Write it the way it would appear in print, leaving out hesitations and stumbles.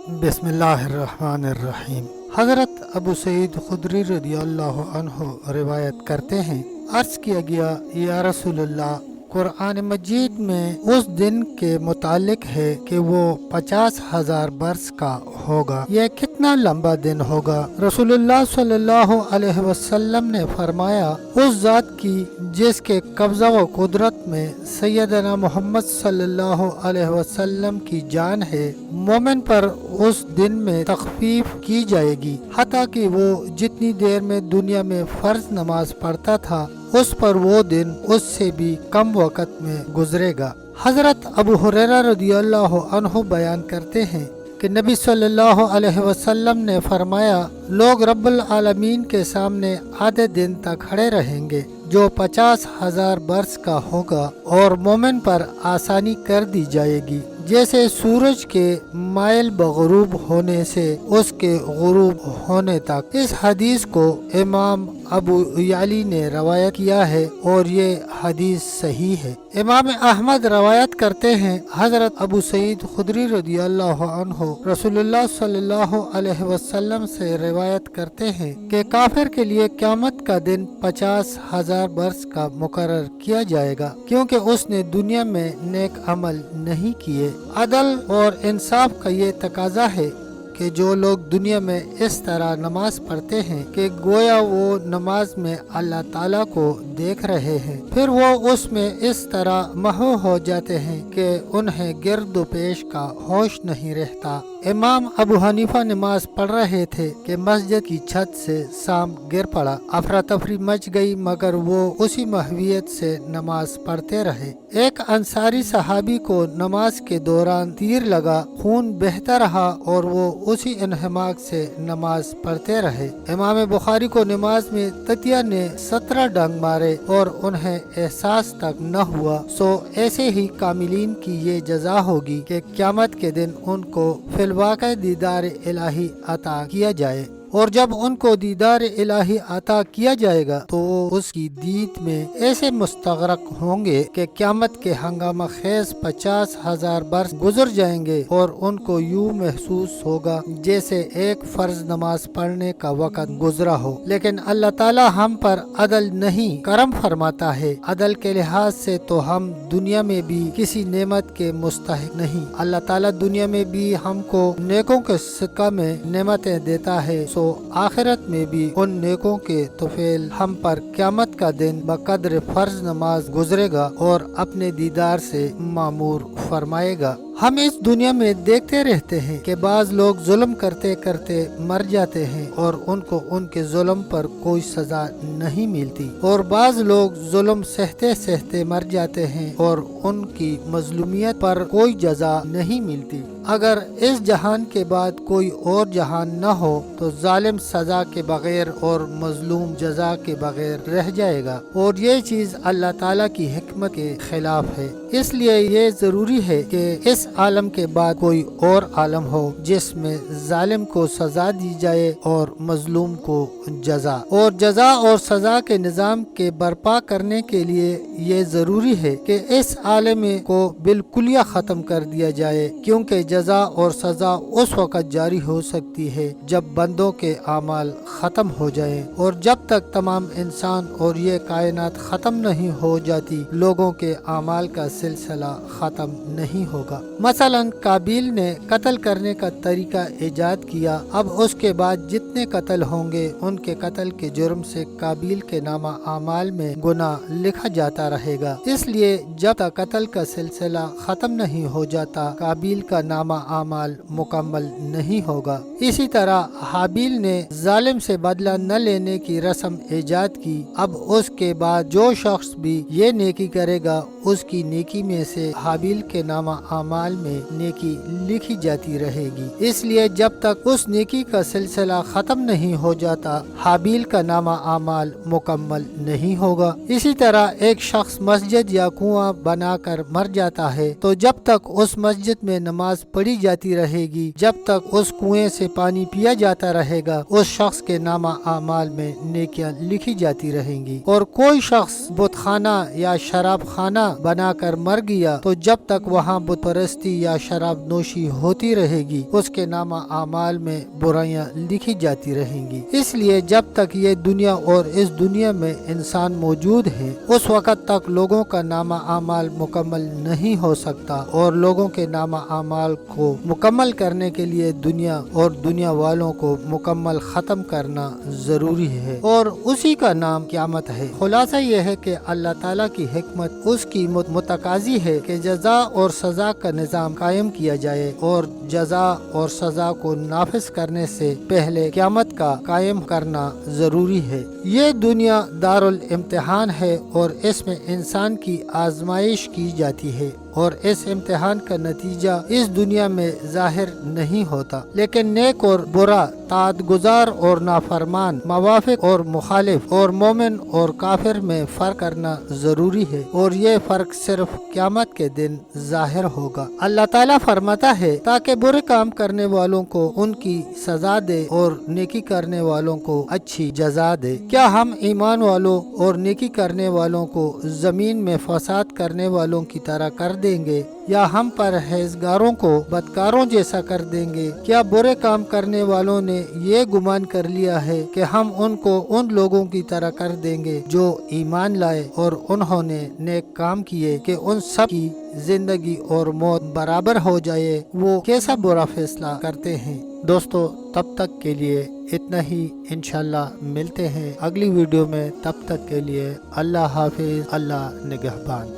بسم اللہ الرحمن الرحیم۔ حضرت ابو سعید خدری رضی اللہ عنہ روایت کرتے ہیں، عرض کیا گیا یا رسول اللہ، قرآن مجید میں اس دن کے متعلق ہے کہ وہ 50,000 برس کا ہوگا، یہ کتنا لمبا دن ہوگا؟ رسول اللہ صلی اللہ علیہ وسلم نے فرمایا، اس ذات کی جس کے قبضہ و قدرت میں سیدنا محمد صلی اللہ علیہ وسلم کی جان ہے، مومن پر اس دن میں تخفیف کی جائے گی، حتیٰ کہ وہ جتنی دیر میں دنیا میں فرض نماز پڑھتا تھا اس پر وہ دن اس سے بھی کم وقت میں گزرے گا۔ حضرت ابو ہریرہ رضی اللہ عنہ بیان کرتے ہیں کہ نبی صلی اللہ علیہ وسلم نے فرمایا، لوگ رب العالمین کے سامنے آدھے دن تک کھڑے رہیں گے جو 50,000 برس کا ہوگا، اور مومن پر آسانی کر دی جائے گی، جیسے سورج کے مائل بغروب ہونے سے اس کے غروب ہونے تک۔ اس حدیث کو امام ابو یعلی نے روایت کیا ہے اور یہ حدیث صحیح ہے۔ امام احمد روایت کرتے ہیں، حضرت ابو سعید خدری رضی اللہ عنہ رسول اللہ صلی اللہ علیہ وسلم سے روایت کرتے ہیں کہ کافر کے لیے قیامت کا دن 50,000 برس کا مقرر کیا جائے گا، کیونکہ اس نے دنیا میں نیک عمل نہیں کیے۔ عدل اور انصاف کا یہ تقاضا ہے کہ جو لوگ دنیا میں اس طرح نماز پڑھتے ہیں کہ گویا وہ نماز میں اللہ تعالیٰ کو دیکھ رہے ہیں، پھر وہ اس میں اس طرح محو ہو جاتے ہیں کہ انہیں گرد و پیش کا ہوش نہیں رہتا۔ امام ابو حنیفہ نماز پڑھ رہے تھے کہ مسجد کی چھت سے سام گر پڑا، افراتفری مچ گئی، مگر وہ اسی محویت سے نماز پڑھتے رہے۔ ایک انصاری صحابی کو نماز کے دوران تیر لگا، خون بہتا رہا اور وہ اسی انہماک سے نماز پڑھتے رہے۔ امام بخاری کو نماز میں تتیا نے 17 ڈنگ مارے اور انہیں احساس تک نہ ہوا، سو ایسے ہی کاملین کی یہ جزا ہوگی کہ قیامت کے دن ان کو فی الواقع دیدار الہی عطا کیا جائے، اور جب ان کو دیدار الہی عطا کیا جائے گا تو وہ اس کی دید میں ایسے مستغرق ہوں گے کہ قیامت کے ہنگامہ خیز 50,000 برس گزر جائیں گے، اور ان کو یوں محسوس ہوگا جیسے ایک فرض نماز پڑھنے کا وقت گزرا ہو۔ لیکن اللہ تعالی ہم پر عدل نہیں کرم فرماتا ہے۔ عدل کے لحاظ سے تو ہم دنیا میں بھی کسی نعمت کے مستحق نہیں۔ اللہ تعالی دنیا میں بھی ہم کو نیکوں کے صدقہ میں نعمتیں دیتا ہے، سو آخرت میں بھی ان نیکوں کے طفیل ہم پر قیامت کا دن بقدر فرض نماز گزرے گا اور اپنے دیدار سے معمور فرمائے گا۔ ہم اس دنیا میں دیکھتے رہتے ہیں کہ بعض لوگ ظلم کرتے کرتے مر جاتے ہیں اور ان کو ان کے ظلم پر کوئی سزا نہیں ملتی، اور بعض لوگ ظلم سہتے سہتے مر جاتے ہیں اور ان کی مظلومیت پر کوئی جزا نہیں ملتی۔ اگر اس جہان کے بعد کوئی اور جہان نہ ہو تو ظالم سزا کے بغیر اور مظلوم جزا کے بغیر رہ جائے گا، اور یہ چیز اللہ تعالیٰ کی حکمت کے خلاف ہے۔ اس لیے یہ ضروری ہے کہ اس عالم کے بعد کوئی اور عالم ہو جس میں ظالم کو سزا دی جائے اور مظلوم کو جزا، اور جزا اور سزا کے نظام کے برپا کرنے کے لیے یہ ضروری ہے کہ اس عالم کو بالکلیہ ختم کر دیا جائے، کیونکہ جزا اور سزا اس وقت جاری ہو سکتی ہے جب بندوں کے اعمال ختم ہو جائیں، اور جب تک تمام انسان اور یہ کائنات ختم نہیں ہو جاتی لوگوں کے اعمال کا سلسلہ ختم نہیں ہوگا۔ مثلا قابیل نے قتل کرنے کا طریقہ ایجاد کیا، اب اس کے بعد جتنے قتل ہوں گے ان کے قتل کے جرم سے قابیل کے نامہ اعمال میں گناہ لکھا جاتا رہے گا۔ اس لیے جب تک قتل کا سلسلہ ختم نہیں ہو جاتا قابیل کا نامہ اعمال مکمل نہیں ہوگا۔ اسی طرح حابیل نے ظالم سے بدلہ نہ لینے کی رسم ایجاد کی، اب اس کے بعد جو شخص بھی یہ نیکی کرے گا اس کی نیکی میں سے حابیل کے نامہ اعمال میں نیکی لکھی جاتی رہے گی۔ اس لیے جب تک اس نیکی کا سلسلہ ختم نہیں ہو جاتا حابیل کا نامہ اعمال مکمل نہیں ہوگا۔ اسی طرح ایک شخص مسجد یا کنواں بنا کر مر جاتا ہے تو جب تک اس مسجد میں نماز پڑھی جاتی رہے گی، جب تک اس کنویں سے پانی پیا جاتا رہے گا، اس شخص کے نامہ اعمال میں نیکیاں لکھی جاتی رہیں گی۔ اور کوئی شخص بت خانہ یا شراب خانہ بنا کر مر گیا تو جب تک وہاں بت پرست مستی یا شراب نوشی ہوتی رہے گی اس کے نامہ اعمال میں برائیاں لکھی جاتی رہیں گی۔ اس لیے جب تک یہ دنیا اور اس دنیا میں انسان موجود ہے اس وقت تک لوگوں کا نامہ اعمال مکمل نہیں ہو سکتا، اور لوگوں کے نامہ اعمال کو مکمل کرنے کے لیے دنیا اور دنیا والوں کو مکمل ختم کرنا ضروری ہے، اور اسی کا نام قیامت ہے۔ خلاصہ یہ ہے کہ اللہ تعالیٰ کی حکمت اس کی متقاضی ہے کہ جزا اور سزا کا نظام قائم کیا جائے، اور جزا اور سزا کو نافذ کرنے سے پہلے قیامت کا قائم کرنا ضروری ہے۔ یہ دنیا دارالامتحان ہے اور اس میں انسان کی آزمائش کی جاتی ہے، اور اس امتحان کا نتیجہ اس دنیا میں ظاہر نہیں ہوتا، لیکن نیک اور برا، طاعت گزار اور نافرمان، موافق اور مخالف، اور مومن اور کافر میں فرق کرنا ضروری ہے، اور یہ فرق صرف قیامت کے دن ظاہر ہوگا۔ اللہ تعالیٰ فرماتا ہے تاکہ برے کام کرنے والوں کو ان کی سزا دے اور نیکی کرنے والوں کو اچھی جزا دے۔ کیا ہم ایمان والوں اور نیکی کرنے والوں کو زمین میں فساد کرنے والوں کی طرح کر دیں گے، یا ہم پرہیزگاروں کو بدکاروں جیسا کر دیں گے؟ کیا برے کام کرنے والوں نے یہ گمان کر لیا ہے کہ ہم ان کو ان لوگوں کی طرح کر دیں گے جو ایمان لائے اور انہوں نے نیک کام کیے کہ ان سب کی زندگی اور موت برابر ہو جائے؟ وہ کیسا برا فیصلہ کرتے ہیں۔ دوستو تب تک کے لیے اتنا ہی، انشاءاللہ ملتے ہیں اگلی ویڈیو میں۔ تب تک کے لیے اللہ حافظ، اللہ نگہبان۔